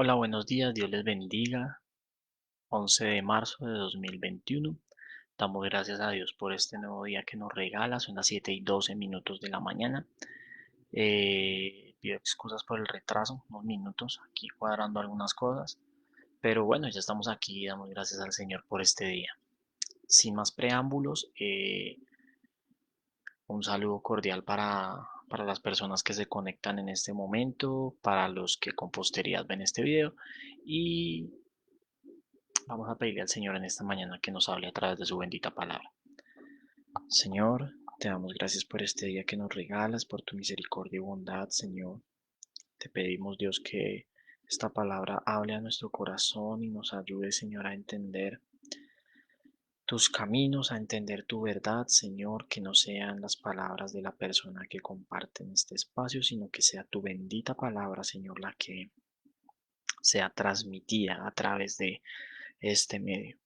Hola, buenos días, Dios les bendiga. 11 de marzo de 2021. Damos gracias a Dios por este nuevo día que nos regala. Son las 7:12 de la mañana. Pido excusas por el retraso, unos minutos, aquí cuadrando algunas cosas. Pero bueno, ya estamos aquí y damos gracias al Señor por este día. Sin más preámbulos, un saludo cordial para las personas que se conectan en este momento, para los que con posteridad ven este video y vamos a pedirle al Señor en esta mañana que nos hable a través de su bendita palabra. Señor, te damos gracias por este día que nos regalas, por tu misericordia y bondad, Señor. Te pedimos, Dios, que esta palabra hable a nuestro corazón y nos ayude, Señor, a entender tus caminos, a entender tu verdad, Señor, que no sean las palabras de la persona que comparte en este espacio, sino que sea tu bendita palabra, Señor, la que sea transmitida a través de este medio.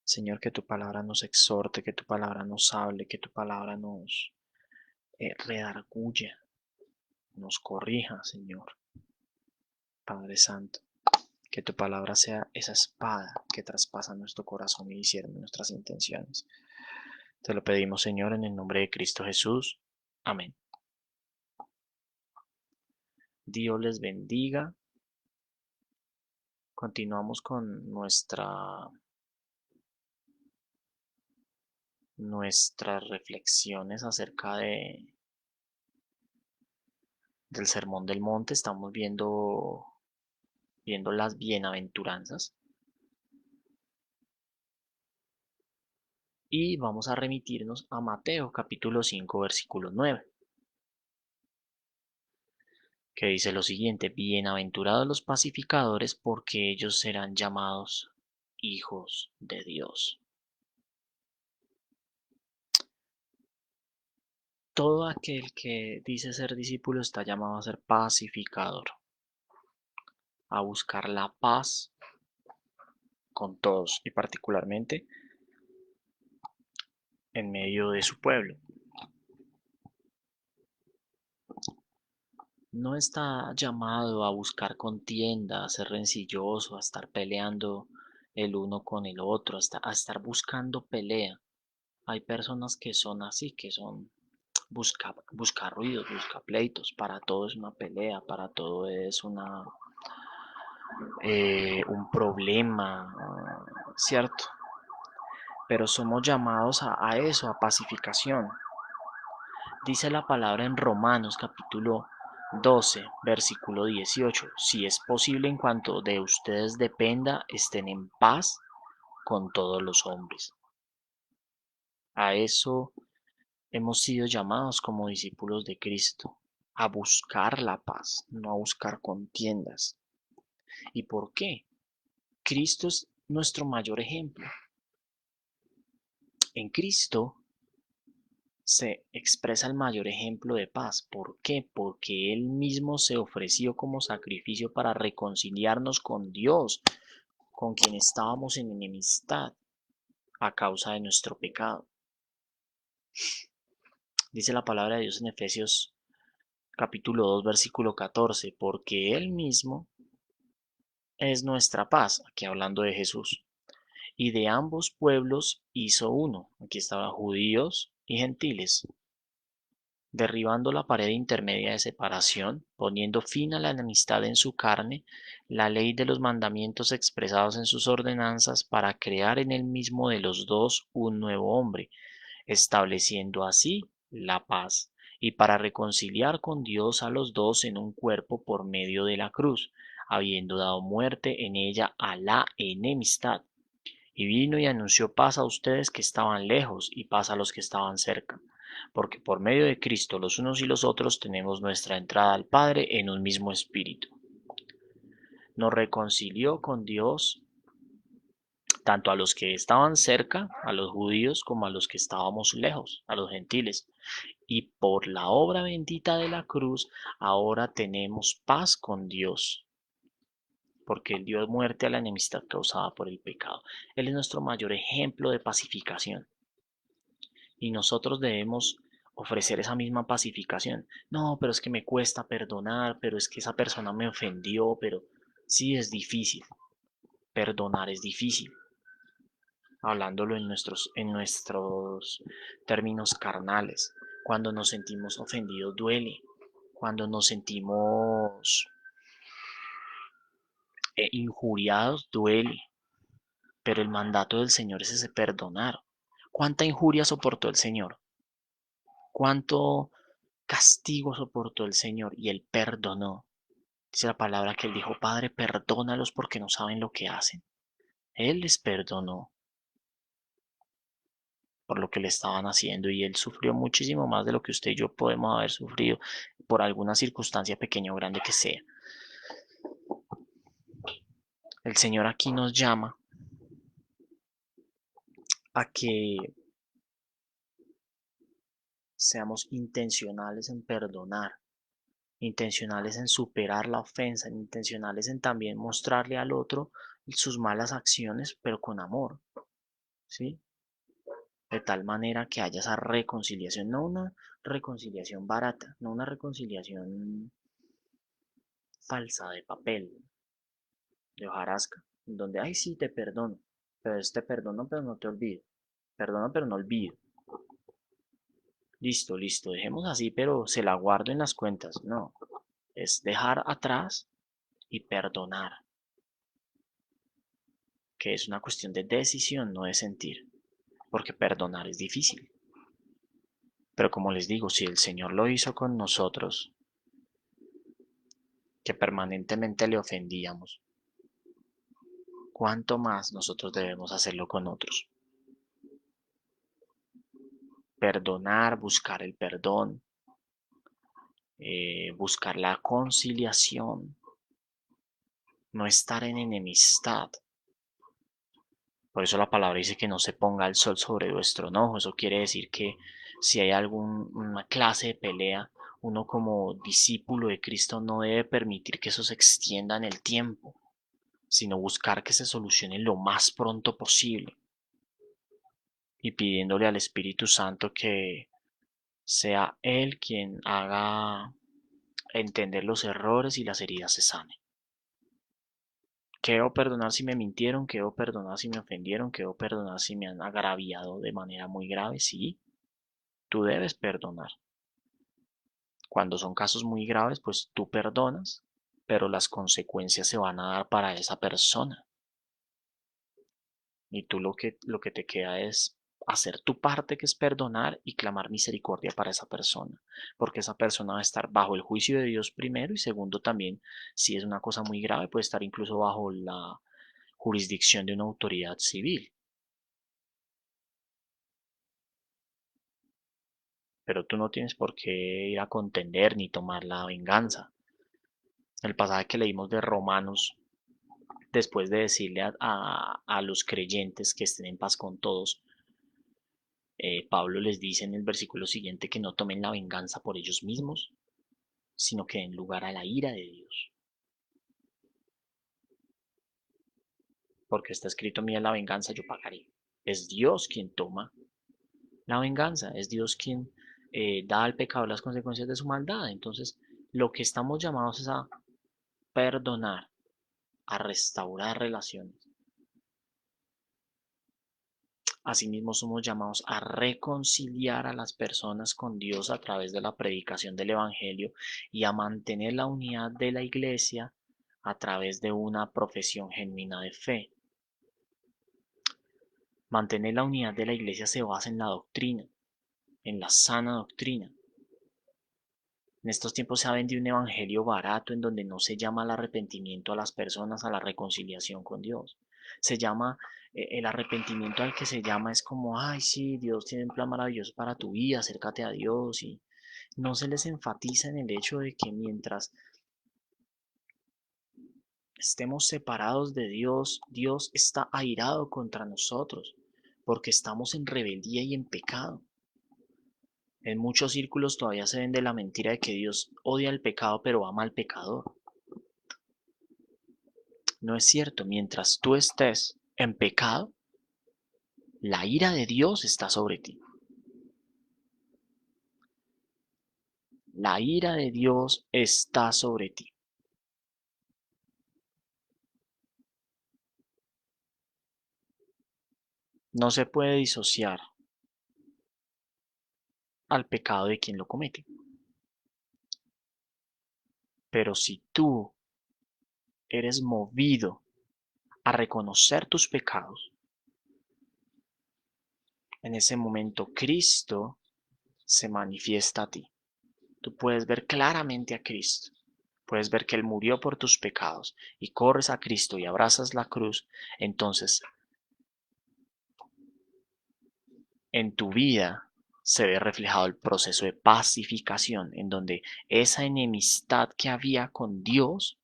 Señor, que tu palabra nos exhorte, que tu palabra nos hable, que tu palabra nos redarguya, nos corrija, Señor. Padre Santo, que tu palabra sea esa espada que traspasa nuestro corazón y discierne nuestras intenciones. Te lo pedimos, Señor, en el nombre de Cristo Jesús. Amén. Dios les bendiga. Continuamos con nuestras reflexiones acerca del Sermón del Monte. Estamos viendo las bienaventuranzas. Y vamos a remitirnos a Mateo capítulo 5 versículo 9, que dice lo siguiente: bienaventurados los pacificadores, porque ellos serán llamados hijos de Dios. Todo aquel que dice ser discípulo está llamado a ser pacificador, a buscar la paz con todos y particularmente en medio de su pueblo. No está llamado a buscar contienda, a ser rencilloso, a estar peleando el uno con el otro, a estar buscando pelea. Hay personas que son así, que son busca ruidos, busca pleitos, para todo es una pelea, para todo es un problema, ¿cierto? Pero somos llamados a eso, a pacificación. Dice la palabra en Romanos capítulo 12, versículo 18: si es posible en cuanto de ustedes dependa, estén en paz con todos los hombres. A eso hemos sido llamados como discípulos de Cristo, a buscar la paz, no a buscar contiendas. ¿Y por qué? Cristo es nuestro mayor ejemplo. En Cristo se expresa el mayor ejemplo de paz. ¿Por qué? Porque Él mismo se ofreció como sacrificio para reconciliarnos con Dios, con quien estábamos en enemistad a causa de nuestro pecado. Dice la palabra de Dios en Efesios capítulo 2, versículo 14, porque Él mismo es nuestra paz, aquí hablando de Jesús, y de ambos pueblos hizo uno, aquí estaban judíos y gentiles, derribando la pared intermedia de separación, poniendo fin a la enemistad en su carne, la ley de los mandamientos expresados en sus ordenanzas, para crear en el mismo de los dos un nuevo hombre, estableciendo así la paz, y para reconciliar con Dios a los dos en un cuerpo por medio de la cruz, habiendo dado muerte en ella a la enemistad. Y vino y anunció paz a ustedes que estaban lejos y paz a los que estaban cerca, porque por medio de Cristo los unos y los otros tenemos nuestra entrada al Padre en un mismo espíritu. Nos reconcilió con Dios tanto a los que estaban cerca, a los judíos, como a los que estábamos lejos, a los gentiles. Y por la obra bendita de la cruz, ahora tenemos paz con Dios, porque Él dio muerte a la enemistad causada por el pecado. Él es nuestro mayor ejemplo de pacificación. Y nosotros debemos ofrecer esa misma pacificación. No, pero es que me cuesta perdonar, pero es que esa persona me ofendió, pero Sí es difícil, perdonar es difícil, hablándolo en nuestros términos carnales. Cuando nos sentimos ofendidos duele, cuando nos sentimos injuriados duele, pero el mandato del Señor es ese perdonar. ¿Cuánta injuria soportó el Señor? ¿Cuánto castigo soportó el Señor? Y Él perdonó. Dice la palabra que Él dijo, Padre, perdónalos porque no saben lo que hacen. Él les perdonó por lo que le estaban haciendo y Él sufrió muchísimo más de lo que usted y yo podemos haber sufrido por alguna circunstancia pequeña o grande que sea. El Señor aquí nos llama a que seamos intencionales en perdonar, intencionales en superar la ofensa, intencionales en también mostrarle al otro sus malas acciones, pero con amor, ¿sí? De tal manera que haya esa reconciliación, no una reconciliación barata, no una reconciliación falsa de papel, de hojarasca, donde, ay, sí, te perdono, pero te perdono, pero no te olvido, perdono, pero no olvido. Listo, listo, dejemos así, pero se la guardo en las cuentas. No, es dejar atrás y perdonar, que es una cuestión de decisión, no de sentir, porque perdonar es difícil. Pero como les digo, si el Señor lo hizo con nosotros, que permanentemente le ofendíamos, ¿cuánto más nosotros debemos hacerlo con otros? Perdonar, buscar el perdón, buscar la conciliación, no estar en enemistad. Por eso la palabra dice que no se ponga el sol sobre vuestro enojo. Eso quiere decir que si hay alguna clase de pelea, uno como discípulo de Cristo no debe permitir que eso se extienda en el tiempo, sino buscar que se solucione lo más pronto posible y pidiéndole al Espíritu Santo que sea Él quien haga entender los errores y las heridas se sanen. Que debo perdonar si me mintieron, que debo perdonar si me ofendieron, que debo perdonar si me han agraviado de manera muy grave, sí, tú debes perdonar. Cuando son casos muy graves, pues tú perdonas, pero las consecuencias se van a dar para esa persona. Y tú lo que te queda es hacer tu parte, que es perdonar y clamar misericordia para esa persona, porque esa persona va a estar bajo el juicio de Dios primero y segundo también, si es una cosa muy grave, puede estar incluso bajo la jurisdicción de una autoridad civil. Pero tú no tienes por qué ir a contender ni tomar la venganza. El pasaje que leímos de Romanos, después de decirle a los creyentes que estén en paz con todos, Pablo les dice en el versículo siguiente que no tomen la venganza por ellos mismos, sino que den lugar a la ira de Dios. Porque está escrito, mía la venganza, yo pagaré. Es Dios quien toma la venganza, es Dios quien da al pecador las consecuencias de su maldad. Entonces, lo que estamos llamados es a perdonar, a restaurar relaciones. Asimismo, somos llamados a reconciliar a las personas con Dios a través de la predicación del Evangelio y a mantener la unidad de la iglesia a través de una profesión genuina de fe. Mantener la unidad de la iglesia se basa en la doctrina, en la sana doctrina. En estos tiempos se ha vendido un evangelio barato en donde no se llama al arrepentimiento a las personas, a la reconciliación con Dios. Se llama, el arrepentimiento al que se llama es como, ay, sí, Dios tiene un plan maravilloso para tu vida, acércate a Dios. Y no se les enfatiza en el hecho de que mientras estemos separados de Dios, Dios está airado contra nosotros, porque estamos en rebeldía y en pecado. En muchos círculos todavía se vende la mentira de que Dios odia el pecado pero ama al pecador. No es cierto, mientras tú estés en pecado, la ira de Dios está sobre ti. La ira de Dios está sobre ti. No se puede disociar al pecado de quien lo comete. Pero si tú eres movido a reconocer tus pecados, en ese momento Cristo se manifiesta a ti. Tú puedes ver claramente a Cristo. Puedes ver que Él murió por tus pecados y corres a Cristo y abrazas la cruz. Entonces, en tu vida se ve reflejado el proceso de pacificación, en donde esa enemistad que había con Dios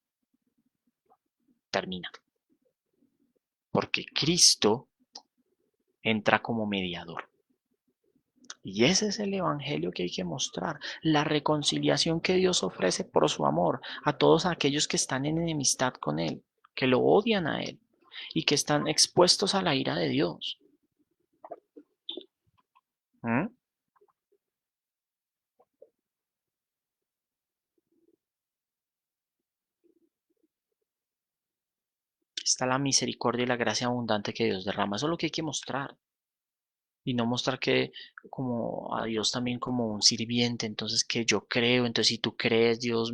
termina. Porque Cristo entra como mediador. Y ese es el evangelio que hay que mostrar, la reconciliación que Dios ofrece por su amor a todos aquellos que están en enemistad con Él, que lo odian a Él y que están expuestos a la ira de Dios. ¿Mm? Está la misericordia y la gracia abundante que Dios derrama. Eso es lo que hay que mostrar. Y no mostrar que como a Dios también como un sirviente, entonces que yo creo, entonces si tú crees, Dios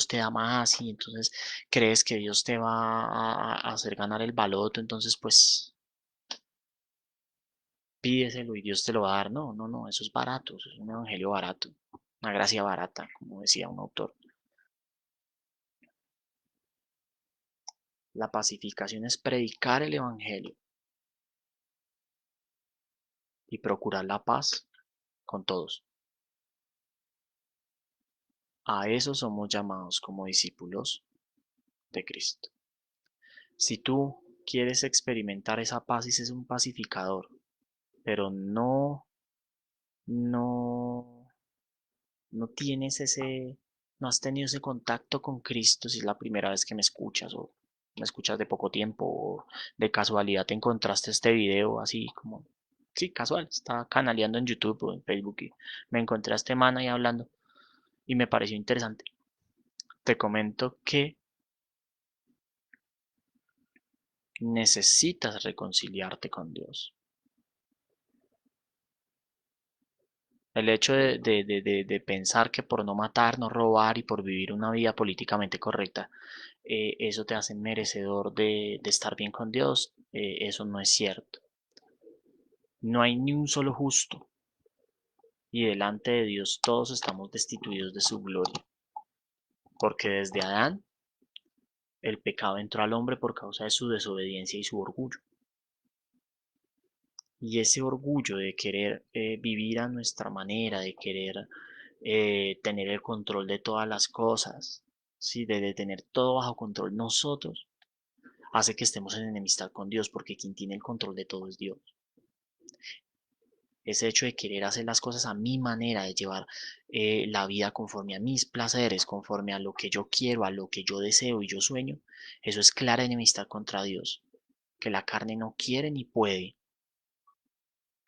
te da más y entonces crees que Dios te va a hacer ganar el baloto, entonces pues pídeselo y Dios te lo va a dar. No, no, no, eso es barato, eso es un evangelio barato, una gracia barata, como decía un autor. La pacificación es predicar el evangelio y procurar la paz con todos. A eso somos llamados como discípulos de Cristo. Si tú quieres experimentar esa paz y ser un pacificador, pero no, no tienes no has tenido ese contacto con Cristo, si es la primera vez que me escuchas o me escuchas de poco tiempo o de casualidad te encontraste este video así como, sí, casual, estaba canaleando en YouTube o en Facebook y me encontré a este man ahí hablando y me pareció interesante. Te comento que necesitas reconciliarte con Dios. El hecho de pensar que por no matar, no robar y por vivir una vida políticamente correcta, eso te hace merecedor de estar bien con Dios, eso no es cierto. No hay ni un solo justo y delante de Dios todos estamos destituidos de su gloria, porque desde Adán el pecado entró al hombre por causa de su desobediencia y su orgullo. Y ese orgullo de querer vivir a nuestra manera, de querer tener el control de todas las cosas, ¿sí? De tener todo bajo control nosotros, hace que estemos en enemistad con Dios, porque quien tiene el control de todo es Dios. Ese hecho de querer hacer las cosas a mi manera, de llevar la vida conforme a mis placeres, conforme a lo que yo quiero, a lo que yo deseo y yo sueño, eso es clara enemistad contra Dios, que la carne no quiere ni puede,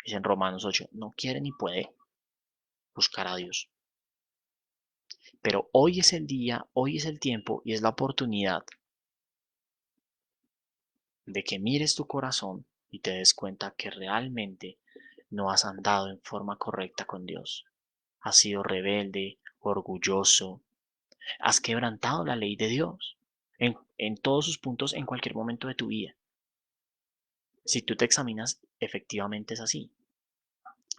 dice en Romanos 8, no quiere ni puede buscar a Dios. Pero hoy es el día, hoy es el tiempo y es la oportunidad de que mires tu corazón y te des cuenta que realmente no has andado en forma correcta con Dios. Has sido rebelde, orgulloso, has quebrantado la ley de Dios en todos sus puntos en cualquier momento de tu vida. Si tú te examinas, efectivamente es así.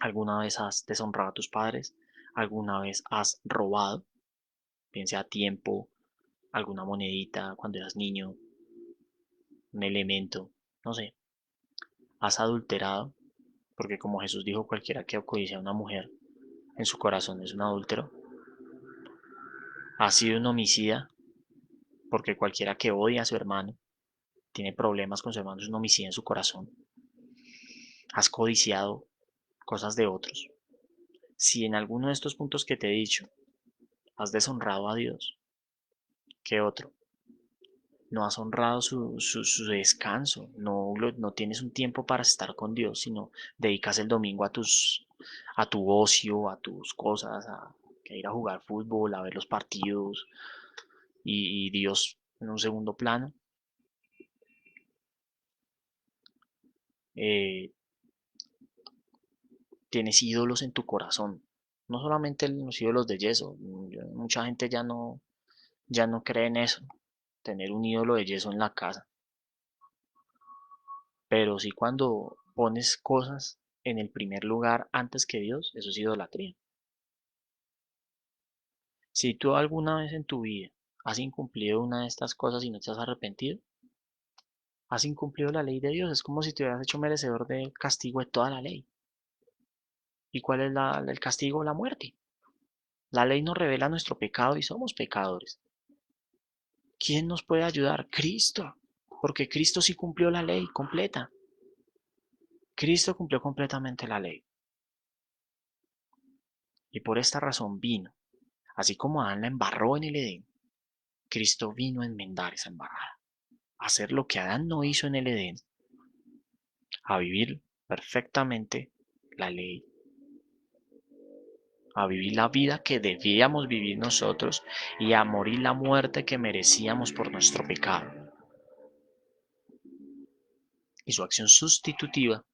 ¿Alguna vez has deshonrado a tus padres? ¿Alguna vez has robado? Bien sea tiempo, alguna monedita cuando eras niño, un elemento, no sé. ¿Has adulterado? Porque como Jesús dijo, cualquiera que codicia a una mujer en su corazón es un adúltero. ¿Has sido un homicida? Porque cualquiera que odia a su hermano, tiene problemas con su hermano, es un homicida en su corazón. ¿Has codiciado cosas de otros? Si en alguno de estos puntos que te he dicho has deshonrado a Dios, ¿qué otro? No has honrado su descanso, no tienes un tiempo para estar con Dios, sino dedicas el domingo a tu ocio, a tus cosas, a ir a jugar fútbol, a ver los partidos y Dios en un segundo plano. Eh, Tienes ídolos en tu corazón. No solamente los ídolos de yeso. Mucha gente ya no cree en eso. Tener un ídolo de yeso en la casa. Pero sí cuando pones cosas en el primer lugar antes que Dios, eso es idolatría. Si tú alguna vez en tu vida has incumplido una de estas cosas y no te has arrepentido, has incumplido la ley de Dios. Es como si te hubieras hecho merecedor del castigo de toda la ley. ¿Y cuál es el castigo? La muerte. La ley nos revela nuestro pecado y somos pecadores. ¿Quién nos puede ayudar? Cristo. Porque Cristo sí cumplió la ley completa. Cristo cumplió completamente la ley. Y por esta razón vino. Así como Adán la embarró en el Edén, Cristo vino a enmendar esa embarrada. A hacer lo que Adán no hizo en el Edén. A vivir perfectamente la ley. A vivir la vida que debíamos vivir nosotros y a morir la muerte que merecíamos por nuestro pecado. Y su acción sustitutiva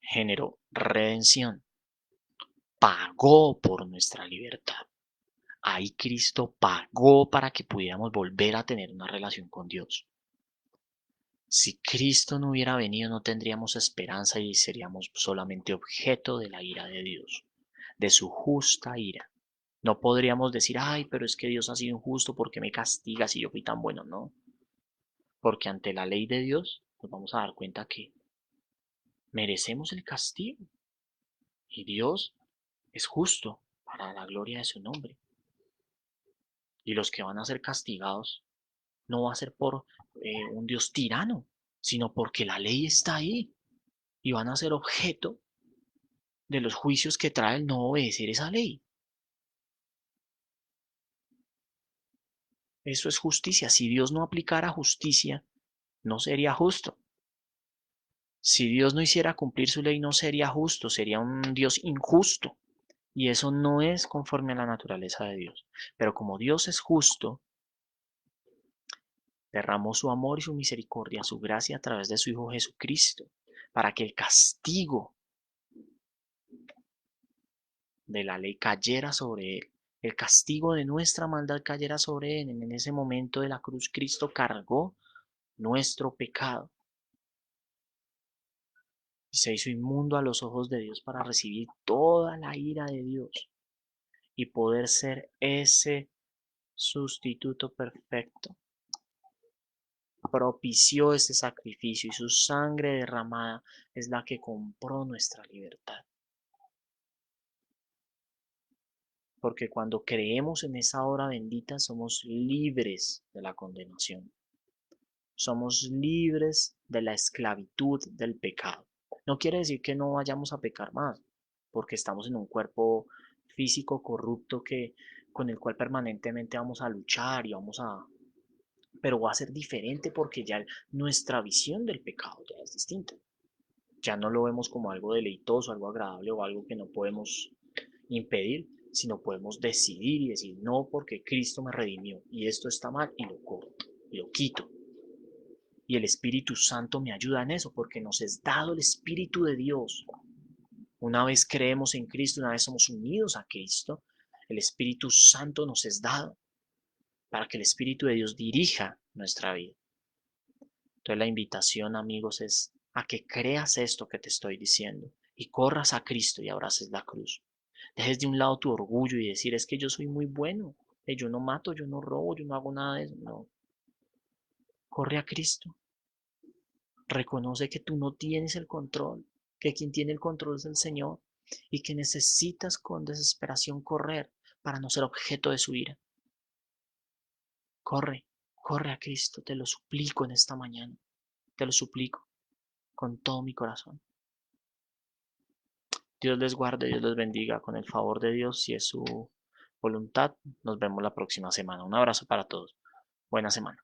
generó redención, pagó por nuestra libertad. Ahí Cristo pagó para que pudiéramos volver a tener una relación con Dios. Si Cristo no hubiera venido, no tendríamos esperanza y seríamos solamente objeto de la ira de Dios, de su justa ira. No podríamos decir, ay, pero es que Dios ha sido injusto porque me castiga si yo fui tan bueno. No, porque ante la ley de Dios nos vamos a dar cuenta que merecemos el castigo y Dios es justo para la gloria de su nombre. Y los que van a ser castigados no va a ser por un Dios tirano, sino porque la ley está ahí y van a ser objeto de los juicios que trae el no obedecer esa ley. Eso es justicia. Si Dios no aplicara justicia, no sería justo. Si Dios no hiciera cumplir su ley, no sería justo, sería un Dios injusto. Y eso no es conforme a la naturaleza de Dios. Pero como Dios es justo, derramó su amor y su misericordia, su gracia a través de su Hijo Jesucristo, para que el castigo de la ley cayera sobre él. El castigo de nuestra maldad cayera sobre él. En ese momento de la cruz, Cristo cargó nuestro pecado y se hizo inmundo a los ojos de Dios para recibir toda la ira de Dios y poder ser ese sustituto perfecto. Propició ese sacrificio y su sangre derramada es la que compró nuestra libertad. Porque cuando creemos en esa hora bendita somos libres de la condenación. Somos libres de la esclavitud del pecado. No quiere decir que no vayamos a pecar más, porque estamos en un cuerpo físico corrupto con el cual permanentemente vamos a luchar y vamos a... Pero va a ser diferente porque ya nuestra visión del pecado ya es distinta. Ya no lo vemos como algo deleitoso, algo agradable o algo que no podemos impedir, sino podemos decidir y decir no porque Cristo me redimió y esto está mal y lo corto y lo quito. Y el Espíritu Santo me ayuda en eso porque nos es dado el Espíritu de Dios. Una vez creemos en Cristo, una vez somos unidos a Cristo, el Espíritu Santo nos es dado para que el Espíritu de Dios dirija nuestra vida. Entonces la invitación, amigos, es a que creas esto que te estoy diciendo y corras a Cristo y abraces la cruz. Dejes de un lado tu orgullo y decir, es que yo soy muy bueno, yo no mato, yo no robo, yo no hago nada de eso. No, corre a Cristo. Reconoce que tú no tienes el control, que quien tiene el control es el Señor y que necesitas con desesperación correr para no ser objeto de su ira. Corre, corre a Cristo, te lo suplico en esta mañana, te lo suplico con todo mi corazón. Dios les guarde, Dios les bendiga con el favor de Dios, si es su voluntad. Nos vemos la próxima semana. Un abrazo para todos. Buena semana.